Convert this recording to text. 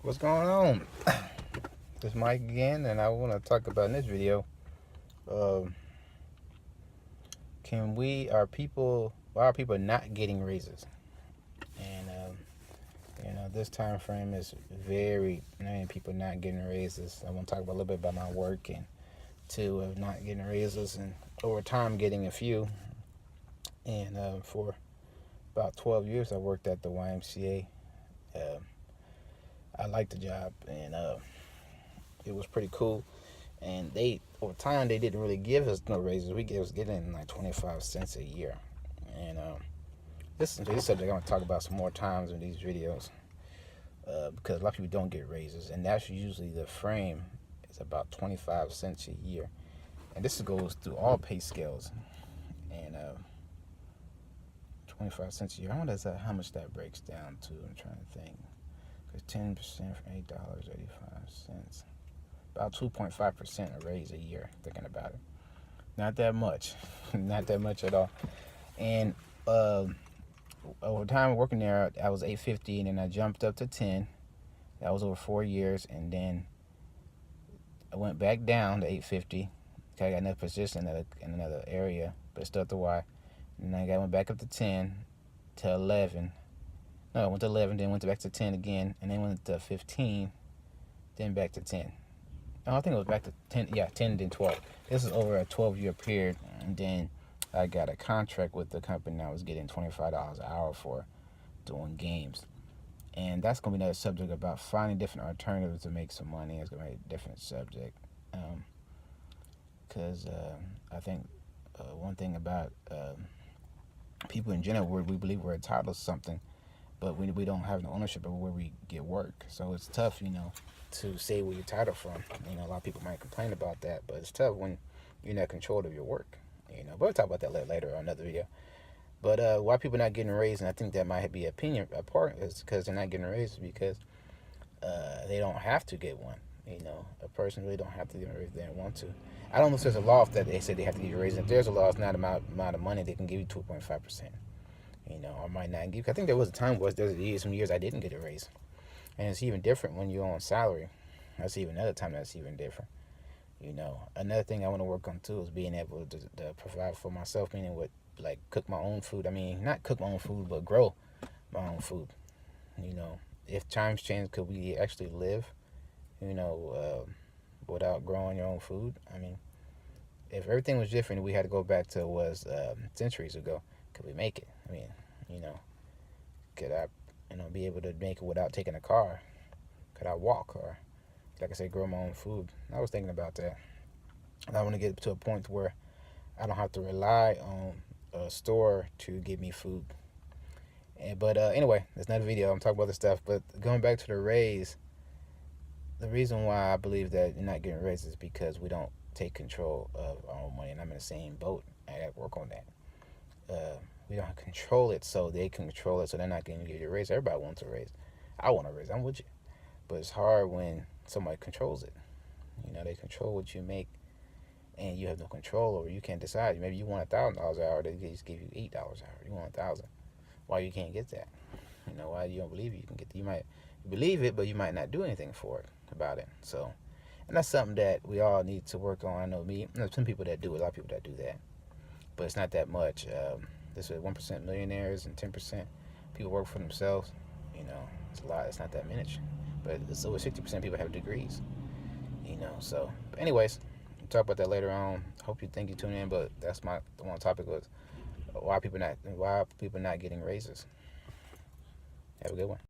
What's going on? This is Mike again, and I want to talk about in this video. Why are people not getting raises? And this time frame is very many people not getting raises. I want to talk about a little bit about my work and two of not getting raises, and over time getting a few. And for about 12 years, I worked at the YMCA. I liked the job, and it was pretty cool. And over time, they didn't really give us no raises. We was getting like 25 cents a year. And this subject I want to talk about some more times in these videos, because a lot of people don't get raises, and that's usually the frame. It's about 25 cents a year, and this goes through all pay scales. And 25 cents a year. I wonder how much that breaks down to. I'm trying to think. 10% from $8.85, about 2.5% a raise a year. Thinking about it, not that much, not that much at all. And over time working there, I was $8.50, and then I jumped up to $10. That was over 4 years, and then I went back down to $8.50. I got another position in another area, but still at the Y. And then I went back up to 10 to 11. No, I went to 11, then went back to 10 again, and then went to 15, then back to 10. No, I think it was back to 10, yeah, 10, then 12. This is over a 12-year period, and then I got a contract with the company. I was getting $25 an hour for doing games. And that's going to be another subject about finding different alternatives to make some money. It's going to be a different subject. Because I think one thing about people in general, we believe we're entitled to something, but we don't have no ownership of where we get work. So it's tough, to say where you're entitled from. A lot of people might complain about that, but it's tough when you're not in control of your work. But we'll talk about that later on another video. But why people not getting raised, and I think that might be opinion apart, is because they're not getting raised because they don't have to get one. A person really don't have to get a raise if they don't want to. I don't know if there's a law that they say they have to give you a raise. If there's a law, it's not amount of money they can give you 2.5%. Or might not give. I think there was a time some years I didn't get a raise, and it's even different when you're on salary. That's even another time that's even different. Another thing I want to work on too is being able to provide for myself, meaning with like cook my own food. I mean, not cook my own food, but grow my own food. If times change, could we actually live, without growing your own food? I mean, if everything was different, we had to go back to what was centuries ago. Could we make it? I mean, could I, be able to make it without taking a car? Could I walk, or, like I said, grow my own food? I was thinking about that. And I want to get to a point where I don't have to rely on a store to give me food. But anyway, that's another video. I'm talking about this stuff. But going back to the raise, the reason why I believe that you're not getting raises is because we don't take control of our own money. And I'm in the same boat. I got to work on that. We don't control it, so they can control it, so they're not going to give you a raise. Everybody wants a raise. I want a raise. I'm with you. But it's hard when somebody controls it. They control what you make, and you have no control over it. You can't decide. Maybe you want $1,000 an hour, they just give you $8 an hour. You want $1,000. Why you can't get that? Why you don't believe you can get that? You might believe it, but you might not do anything for it about it. So, and that's something that we all need to work on. I know some people that do it, a lot of people that do that, but it's not that much. This is 1% millionaires and 10% people work for themselves. It's a lot. It's not that much, but it's over 60% people have degrees. So, but anyways, we'll talk about that later on. Hope you tune in. But that's the one topic was why people not getting raises. Have a good one.